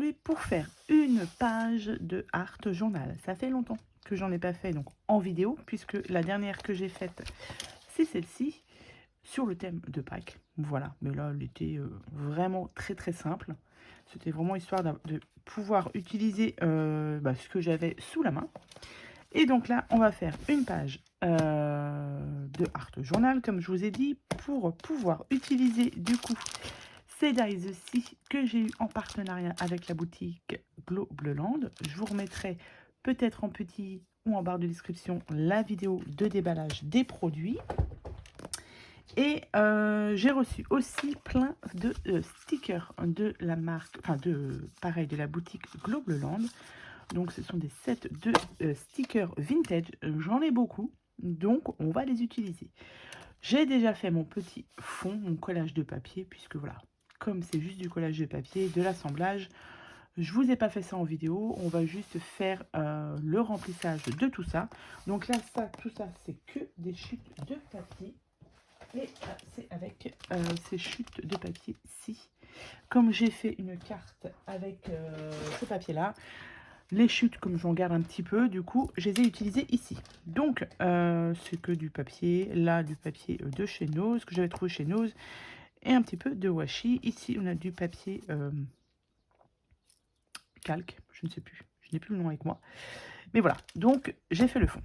aujourd'hui pour faire une page de art journal. Ça fait longtemps que j'en ai pas fait donc en vidéo, puisque la dernière que j'ai faite, c'est celle-ci, sur le thème de Pâques. Voilà, mais là, elle était vraiment très très simple. C'était vraiment histoire de pouvoir utiliser ce que j'avais sous la main. Et donc là, on va faire une page de art journal, comme je vous ai dit, pour pouvoir utiliser du coup ces dies-ci que j'ai eu en partenariat avec la boutique Globleland. Je vous remettrai peut-être en petit ou en barre de description la vidéo de déballage des produits. Et j'ai reçu aussi plein de stickers de la marque, pareil, de la boutique Globleland. Donc ce sont des sets de stickers vintage, j'en ai beaucoup, donc on va les utiliser. J'ai déjà fait mon petit fond, mon collage de papier, puisque voilà, comme c'est juste du collage de papier, de l'assemblage, je vous ai pas fait ça en vidéo, on va juste faire le remplissage de tout ça. Donc là, tout ça, c'est que des chutes de papier. Et c'est avec ces chutes de papier-ci. Comme j'ai fait une carte avec ce papier-là, les chutes, comme j'en garde un petit peu, du coup, je les ai utilisées ici. Donc, c'est que du papier. Là, du papier de chez Nose, que j'avais trouvé chez Nose. Et un petit peu de washi. Ici, on a du papier calque. Je ne sais plus. Je n'ai plus le nom avec moi. Mais voilà. Donc, j'ai fait le fond.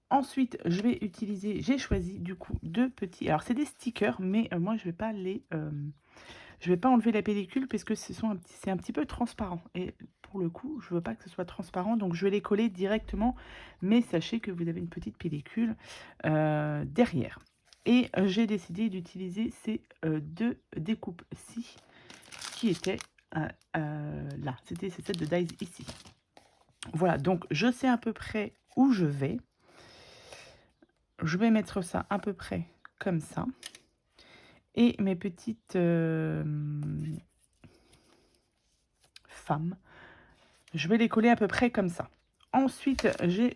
Ensuite, je vais utiliser, j'ai choisi du coup deux petits, alors c'est des stickers, mais moi je vais pas je vais pas enlever la pellicule puisque c'est un petit peu transparent. Et pour le coup, je veux pas que ce soit transparent, donc je vais les coller directement, mais sachez que vous avez une petite pellicule derrière. Et j'ai décidé d'utiliser ces deux découpes-ci qui étaient là, c'était ces sets de dies ici. Voilà, donc je sais à peu près où je vais. Je vais mettre ça à peu près comme ça. Et mes petites femmes, je vais les coller à peu près comme ça. Ensuite, j'ai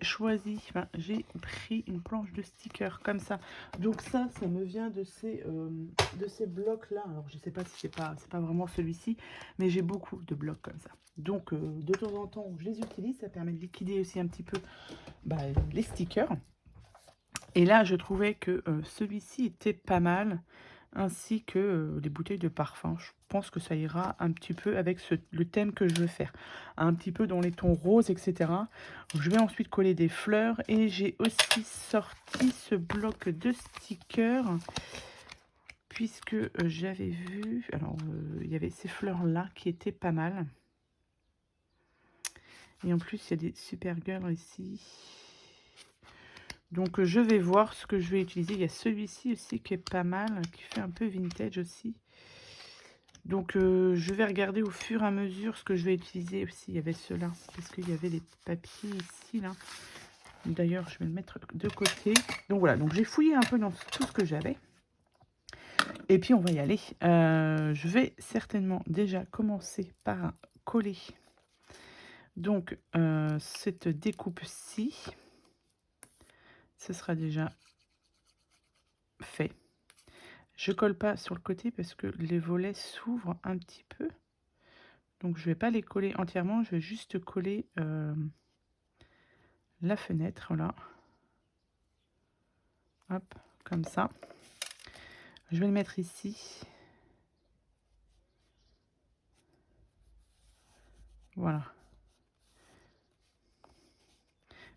j'ai pris une planche de sticker comme ça. Donc ça me vient de ces blocs-là. Alors, je ne sais pas si c'est pas vraiment celui-ci, mais j'ai beaucoup de blocs comme ça. Donc, de temps en temps, je les utilise. Ça permet de liquider aussi un petit peu les stickers. Et là, je trouvais que celui-ci était pas mal, ainsi que les bouteilles de parfum. Je pense que ça ira un petit peu avec le thème que je veux faire. Un petit peu dans les tons roses, etc. Je vais ensuite coller des fleurs. Et j'ai aussi sorti ce bloc de stickers, puisque j'avais vu... Alors, il y avait ces fleurs-là qui étaient pas mal. Et en plus, il y a des Supergirl ici. Donc je vais voir ce que je vais utiliser. Il y a celui-ci aussi qui est pas mal, qui fait un peu vintage aussi. Donc je vais regarder au fur et à mesure ce que je vais utiliser aussi. Il y avait ceux-là, parce qu'il y avait les papiers ici, là. D'ailleurs, je vais le mettre de côté. Donc voilà, donc j'ai fouillé un peu dans tout ce que j'avais. Et puis on va y aller. Je vais certainement déjà commencer par coller. Donc cette découpe-ci, ce sera déjà fait. Je colle pas sur le côté parce que les volets s'ouvrent un petit peu. Donc je vais pas les coller entièrement, je vais juste coller la fenêtre là. Hop, comme ça. Je vais le mettre ici. Voilà.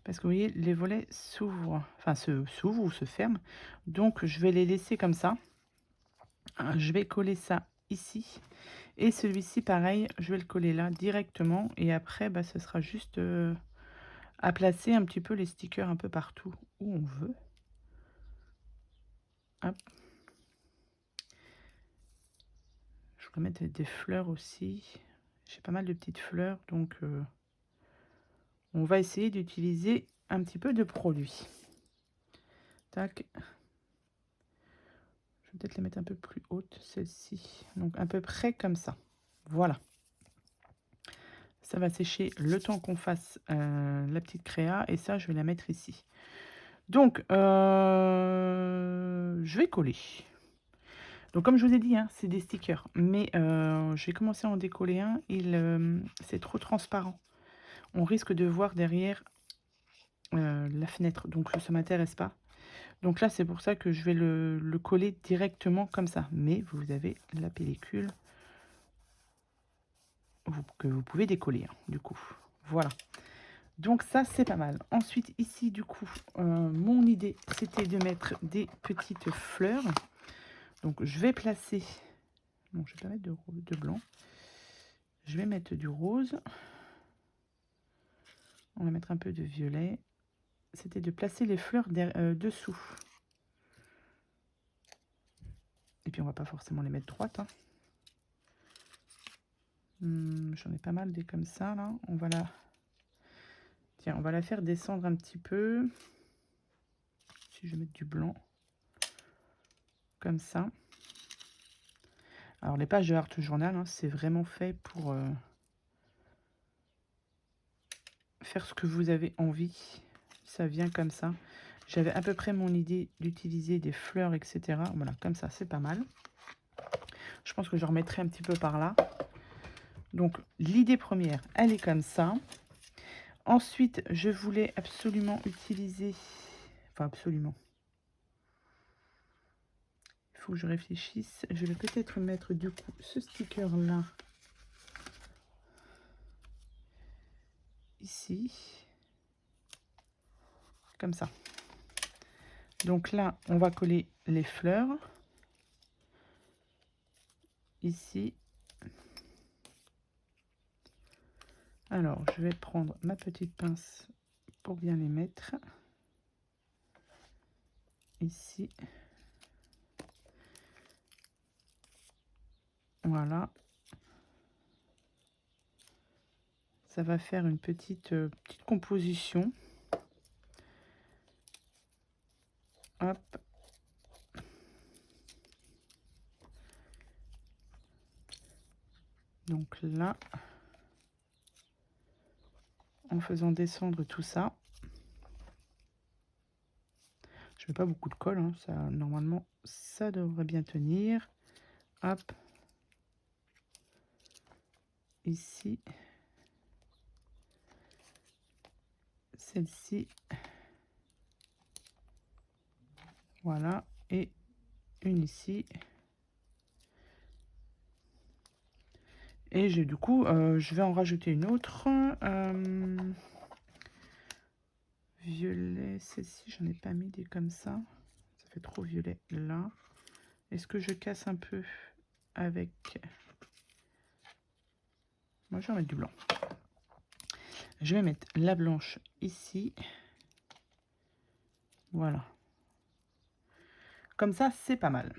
Parce que vous voyez, les volets s'ouvrent, enfin s'ouvrent ou se ferment. Donc je vais les laisser comme ça. Je vais coller ça ici. Et celui-ci, pareil, je vais le coller là directement. Et après, ce sera juste à placer un petit peu les stickers un peu partout où on veut. Hop. Je voudrais mettre des fleurs aussi. J'ai pas mal de petites fleurs, donc on va essayer d'utiliser un petit peu de produit. Tac. Je vais peut-être les mettre un peu plus hautes, celle-ci. Donc à peu près comme ça. Voilà. Ça va sécher le temps qu'on fasse la petite créa. Et ça, je vais la mettre ici. Donc, je vais coller. Donc comme je vous ai dit, hein, c'est des stickers. Mais j'ai commencé à en décoller un. C'est trop transparent. On risque de voir derrière la fenêtre. Donc ça m'intéresse pas. Donc là, c'est pour ça que je vais le coller directement comme ça. Mais vous avez la pellicule que vous pouvez décoller, hein, du coup. Voilà. Donc ça, c'est pas mal. Ensuite, ici, du coup, mon idée, c'était de mettre des petites fleurs. Donc, je vais placer... Non, je vais pas mettre de blanc. Je vais mettre du rose. On va mettre un peu de violet. C'était de placer les fleurs dessous. Et puis, on va pas forcément les mettre droites, hein. J'en ai pas mal des comme ça, là. On va la... Tiens, on va la faire descendre un petit peu. Si je vais mettre du blanc. Comme ça. Alors, les pages de Art Journal, hein, c'est vraiment fait pour faire ce que vous avez envie. Ça vient comme ça. J'avais à peu près mon idée d'utiliser des fleurs, etc. Voilà, comme ça, c'est pas mal. Je pense que je remettrai un petit peu par là. Donc, l'idée première, elle est comme ça. Ensuite, je voulais absolument utiliser... Enfin, absolument. Il faut que je réfléchisse. Je vais peut-être mettre, du coup, ce sticker-là. Ici. Comme ça. Donc là, on va coller les fleurs. Ici. Alors, je vais prendre ma petite pince pour bien les mettre. Ici. Voilà. Ça va faire une petite composition. Hop. Donc là, en faisant descendre tout ça, je mets pas beaucoup de colle, hein, ça, normalement, ça devrait bien tenir. Hop. Ici. Celle-ci. Voilà. Et une ici. Et du coup, je vais en rajouter une autre. Violet, celle-ci, j'en ai pas mis des comme ça. Ça fait trop violet là. Est-ce que je casse un peu avec... Moi, je vais en mettre du blanc. Je vais mettre la blanche ici. Voilà. Comme ça, c'est pas mal.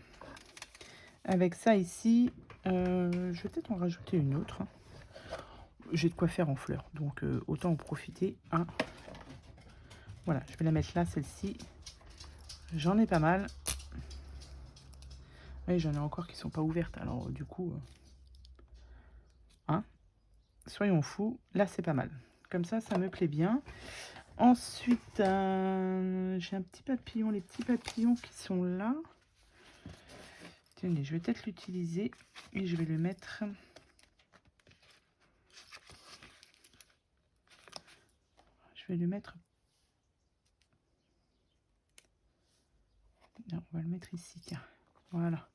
Avec ça ici, je vais peut-être en rajouter une autre. J'ai de quoi faire en fleurs, donc autant en profiter. Hein. Voilà, je vais la mettre là, celle-ci. J'en ai pas mal. Et j'en ai encore qui sont pas ouvertes, alors du coup... hein, soyons fous, là c'est pas mal. Comme ça me plaît bien. Ensuite, j'ai un petit papillon, les petits papillons qui sont là. Tenez, je vais peut-être l'utiliser et je vais le mettre... Je vais le mettre... Non, on va le mettre ici, tiens. Voilà.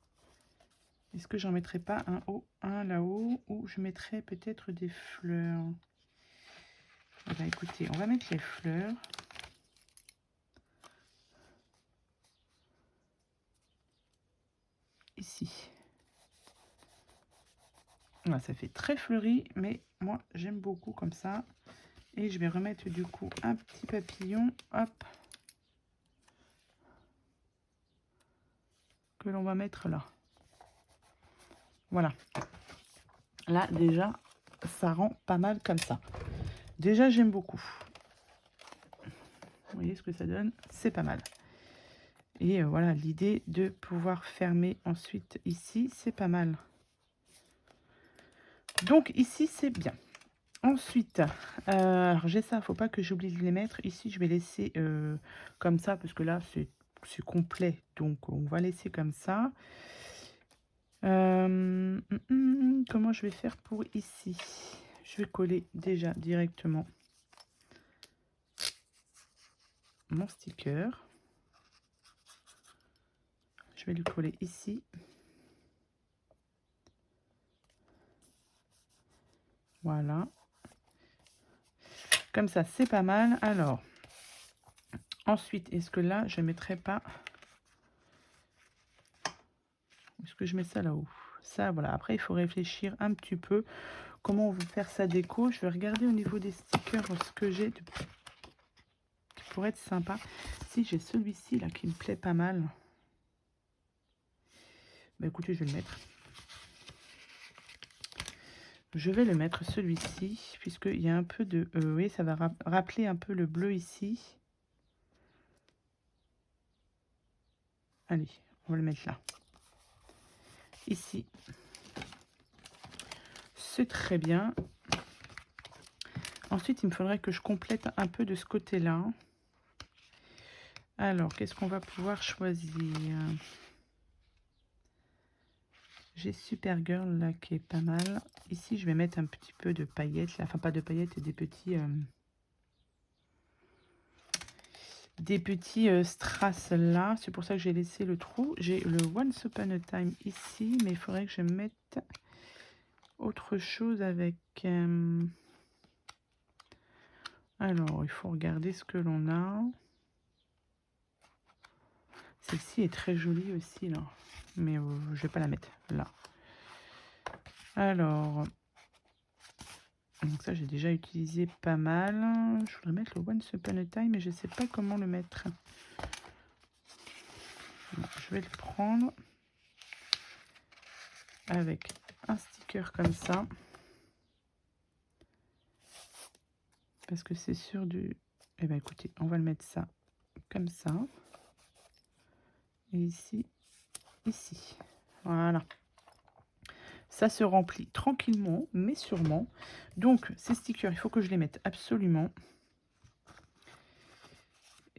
Est-ce que j'en mettrai pas un haut, un là-haut, ou je mettrai peut-être des fleurs? Eh bien, écoutez, on va mettre les fleurs. Ici. Voilà, ça fait très fleuri, mais moi, j'aime beaucoup comme ça. Et je vais remettre du coup un petit papillon, hop, que l'on va mettre là. Voilà. Là, déjà, ça rend pas mal comme ça. Déjà, j'aime beaucoup. Vous voyez ce que ça donne? C'est pas mal. Et voilà, l'idée de pouvoir fermer ensuite ici, c'est pas mal. Donc ici, c'est bien. Ensuite, alors j'ai ça, faut pas que j'oublie de les mettre. Ici, je vais laisser comme ça, parce que là, c'est complet. Donc, on va laisser comme ça. Comment je vais faire pour ici? Je vais coller déjà directement mon sticker. Je vais le coller ici. Voilà. Comme ça, c'est pas mal. Alors, ensuite, est-ce que là, je ne mettrai pas... Est-ce que je mets ça là-haut? Ça, voilà. Après, il faut réfléchir un petit peu. Comment on veut faire sa déco? Je vais regarder au niveau des stickers ce que j'ai qui pourrait être sympa. Si j'ai celui-ci là qui me plaît pas mal. Bah écoutez, je vais le mettre. Je vais le mettre celui-ci, puisqu'il y a un peu de... oui, ça va rappeler un peu le bleu ici. Allez, on va le mettre là. Ici. C'est très bien. Ensuite, il me faudrait que je complète un peu de ce côté-là. Alors, qu'est-ce qu'on va pouvoir choisir? J'ai Supergirl là qui est pas mal. Ici, je vais mettre un petit peu de paillettes. Là. Enfin, pas de paillettes, des petits... strass là, c'est pour ça que j'ai laissé le trou. J'ai le Once Upon a Time ici, mais il faudrait que je mette autre chose avec. Alors, il faut regarder ce que l'on a. Celle-ci est très jolie aussi là, mais je vais pas la mettre là. Alors, donc ça j'ai déjà utilisé pas mal. Je voudrais mettre le Once Upon a Time, mais je sais pas comment le mettre. Bon, je vais le prendre avec un sticker comme ça. Parce que c'est sur du... Eh bien écoutez, on va le mettre ça comme ça. Et ici, ici. Voilà. Ça se remplit tranquillement, mais sûrement. Donc, ces stickers, il faut que je les mette absolument.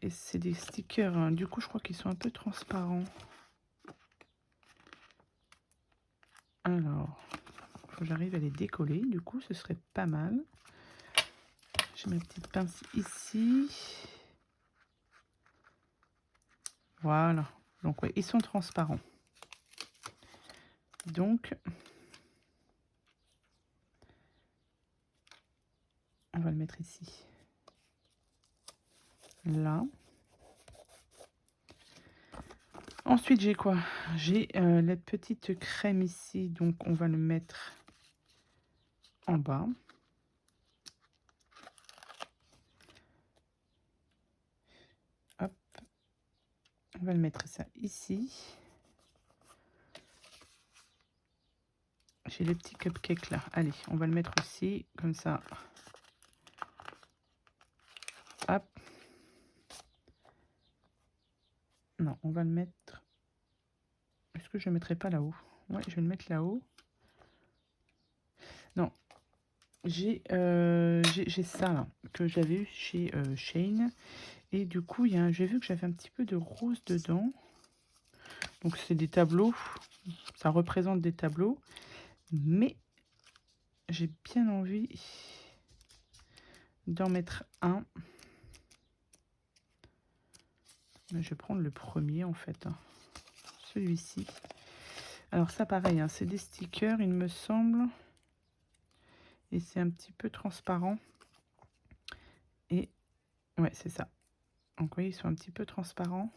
Et c'est des stickers, hein, du coup, je crois qu'ils sont un peu transparents. Alors, il faut que j'arrive à les décoller. Du coup, ce serait pas mal. J'ai ma petite pince ici. Voilà. Donc, ouais, ils sont transparents. Donc, on va le mettre ici. Là. Ensuite, j'ai quoi? J'ai la petite crème ici, donc on va le mettre en bas. Hop. On va le mettre ça ici. J'ai les petits cupcakes là. Allez, on va le mettre aussi, comme ça. Hop. Non, on va le mettre... Est-ce que je ne le mettrai pas là-haut? Ouais, je vais le mettre là-haut. Non. J'ai ça là, que j'avais eu chez Shane. Et du coup, j'ai vu que j'avais un petit peu de rose dedans. Donc c'est des tableaux. Ça représente des tableaux. Mais j'ai bien envie d'en mettre un. Je vais prendre le premier en fait. Celui-ci. Alors ça pareil, hein, c'est des stickers il me semble. Et c'est un petit peu transparent. Et ouais, c'est ça. Donc vous voyez, ils sont un petit peu transparents.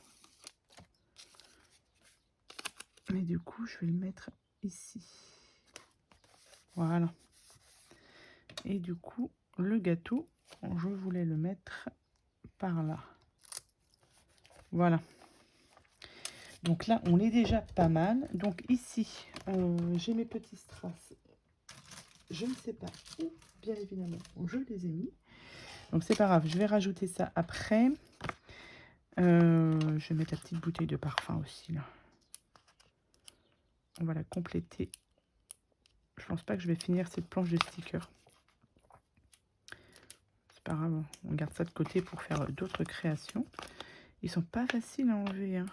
Mais du coup, je vais le mettre ici. Voilà. Et du coup, le gâteau, je voulais le mettre par là. Voilà. Donc là, on est déjà pas mal. Donc ici, j'ai mes petits strass. Je ne sais pas où, bien évidemment, je les ai mis. Donc c'est pas grave, je vais rajouter ça après. Je vais mettre la petite bouteille de parfum aussi là. On va la compléter. Je pense pas que je vais finir cette planche de stickers. C'est pas grave, on garde ça de côté pour faire d'autres créations. Ils sont pas faciles à enlever, hein.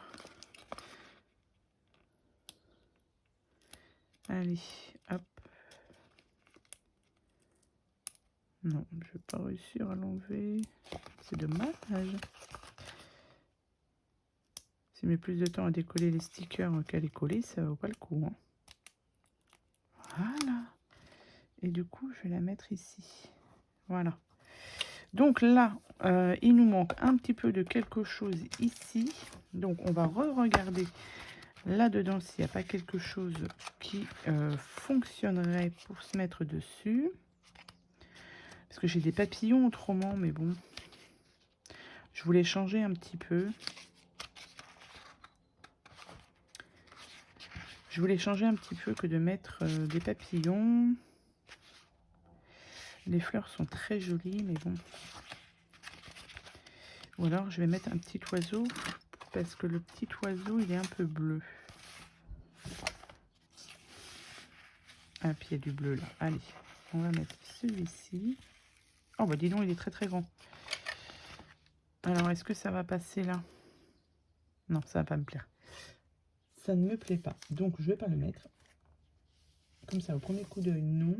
Allez, hop. Non, je vais pas réussir à l'enlever. C'est dommage. Si je mets plus de temps à décoller les stickers qu'à les coller, ça vaut pas le coup. Hein. Voilà. Et du coup, je vais la mettre ici. Voilà. Donc là, il nous manque un petit peu de quelque chose ici. Donc on va re-regarder là-dedans s'il n'y a pas quelque chose qui fonctionnerait pour se mettre dessus. Parce que j'ai des papillons autrement, mais bon. Je voulais changer un petit peu. Je voulais changer un petit peu que de mettre des papillons. Les fleurs sont très jolies, mais bon. Ou alors je vais mettre un petit oiseau, parce que le petit oiseau, il est un peu bleu. Ah, puis il y a du bleu là. Allez, on va mettre celui-ci. Oh, bah dis donc, il est très très grand. Alors, est-ce que ça va passer là? Non, ça va pas me plaire. Ça ne me plaît pas. Donc, je vais pas le mettre. Comme ça, au premier coup d'œil, non.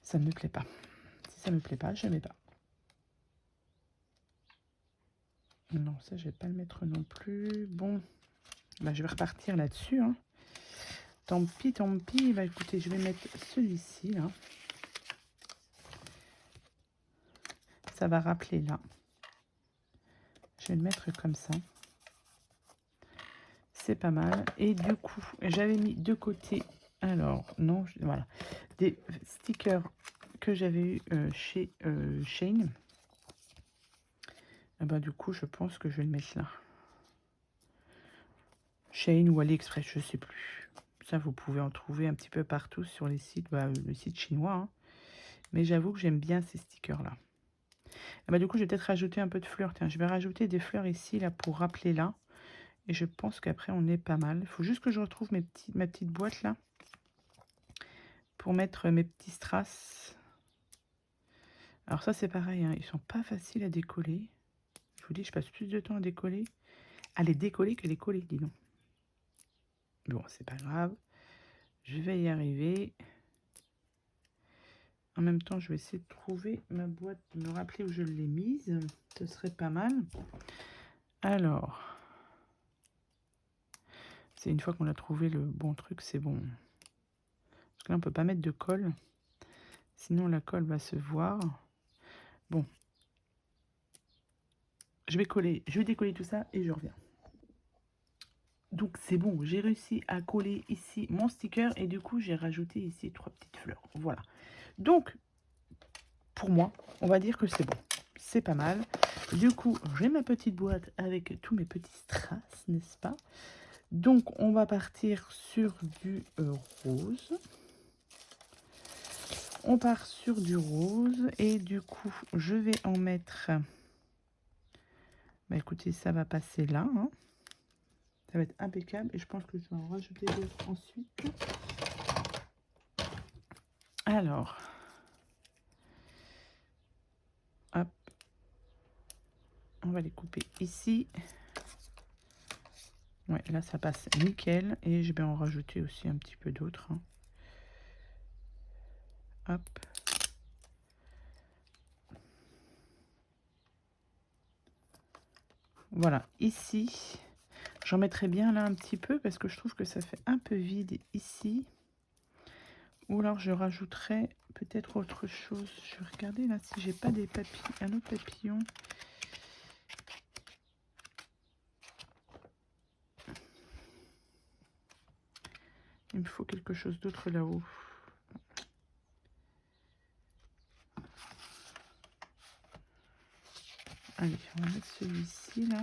Ça ne me plaît pas. Si ça me plaît pas, je ne mets pas. Non, ça, je vais pas le mettre non plus. Bon, bah, je vais repartir là-dessus. Hein. Tant pis, tant pis. Bah, écoutez, je vais mettre celui-ci, là. Ça va rappeler là. Je vais le mettre comme ça. C'est pas mal. Et du coup, j'avais mis de côté... Alors, non, voilà. Des stickers que j'avais eu chez Shein. Et bah, du coup, je pense que je vais le mettre là. Shein ou AliExpress, je sais plus. Ça, vous pouvez en trouver un petit peu partout sur les sites, le site chinois. Hein. Mais j'avoue que j'aime bien ces stickers-là. Bah, du coup, je vais peut-être rajouter un peu de fleurs. Tiens, je vais rajouter des fleurs ici, là, pour rappeler là. Et je pense qu'après, on est pas mal. Il faut juste que je retrouve ma petite boîte, là. Pour mettre mes petits strass. Alors ça, c'est pareil. Hein, ils sont pas faciles à décoller. Je vous dis, je passe plus de temps à les décoller que les coller, dis donc. Bon, c'est pas grave. Je vais y arriver. En même temps, je vais essayer de trouver ma boîte, de me rappeler où je l'ai mise. Ce serait pas mal. Alors, c'est une fois qu'on a trouvé le bon truc, c'est bon. Parce que là, on peut pas mettre de colle. Sinon, la colle va se voir. Bon. Je vais décoller tout ça et je reviens. Donc c'est bon, j'ai réussi à coller ici mon sticker et du coup j'ai rajouté ici 3 petites fleurs. Voilà. Donc pour moi, on va dire que c'est bon. C'est pas mal. Du coup, j'ai ma petite boîte avec tous mes petits strass, n'est-ce pas? Donc on va partir sur du rose. On part sur du rose et du coup je vais en mettre... Bah écoutez, ça va passer là. Hein. Ça va être impeccable et je pense que je vais en rajouter d'autres ensuite. Alors, hop, on va les couper ici. Ouais, là ça passe nickel et je vais en rajouter aussi un petit peu d'autres. Hein. Hop. Voilà, ici, j'en mettrai bien là un petit peu parce que je trouve que ça fait un peu vide ici. Ou alors je rajouterai peut-être autre chose. Je vais regarder là si j'ai pas des papillons, un autre papillon. Il me faut quelque chose d'autre là-haut. Allez, on va mettre celui-ci là.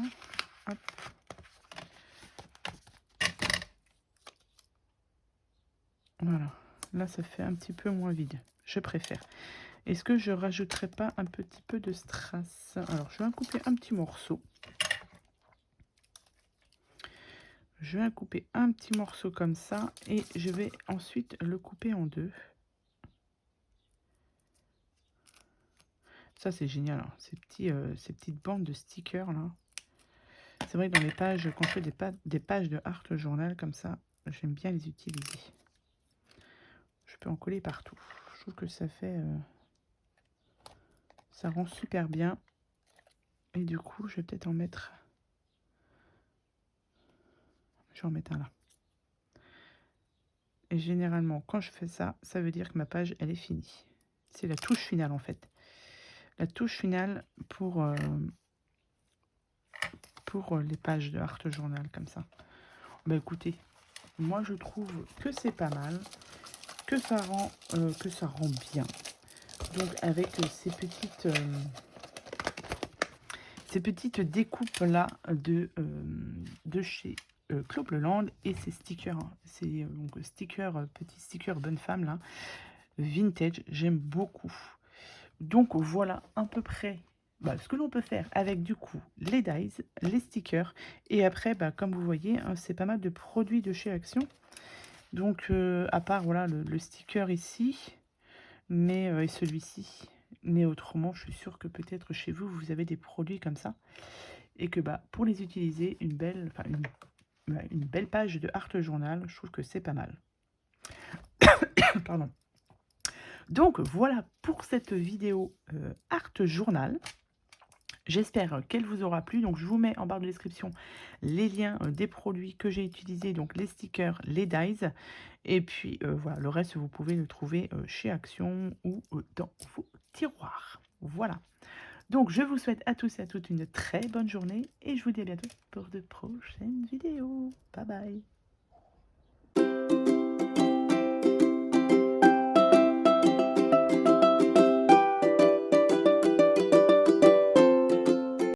Hop. Voilà. Là, ça fait un petit peu moins vide. Je préfère. Est-ce que je rajouterai pas un petit peu de strass? Alors, je vais en couper un petit morceau. Je vais en couper un petit morceau comme ça. Et je vais ensuite le couper en deux. Ça, c'est génial. Hein. Ces petites bandes de stickers, là. C'est vrai que dans les pages, quand je fais des pages de art journal comme ça, j'aime bien les utiliser. Je peux en coller partout. Je trouve que ça fait... ça rend super bien. Et du coup, je vais peut-être en mettre... Je vais en mettre un là. Et généralement, quand je fais ça, ça veut dire que ma page, elle est finie. C'est la touche finale, en fait. La touche finale pour les pages de art journal, comme ça. Bah écoutez, moi je trouve que c'est pas mal, que ça rend bien. Donc avec ces petites découpes là de chez Claude Leland et ces stickers, hein. C'est donc petits stickers bonne femme là, vintage, j'aime beaucoup. Donc voilà à peu près ce que l'on peut faire avec du coup les dies, les stickers et après comme vous voyez hein, c'est pas mal de produits de chez Action. Donc à part voilà le sticker ici, mais et celui-ci. Mais autrement, je suis sûre que peut-être chez vous, vous avez des produits comme ça. Et que pour les utiliser, une belle page de art journal, je trouve que c'est pas mal. Pardon. Donc voilà pour cette vidéo art journal. J'espère qu'elle vous aura plu. Donc je vous mets en barre de description les liens des produits que j'ai utilisés, donc les stickers, les dies. Et puis voilà, le reste vous pouvez le trouver chez Action ou dans vos tiroirs. Voilà. Donc je vous souhaite à tous et à toutes une très bonne journée et je vous dis à bientôt pour de prochaines vidéos. Bye bye.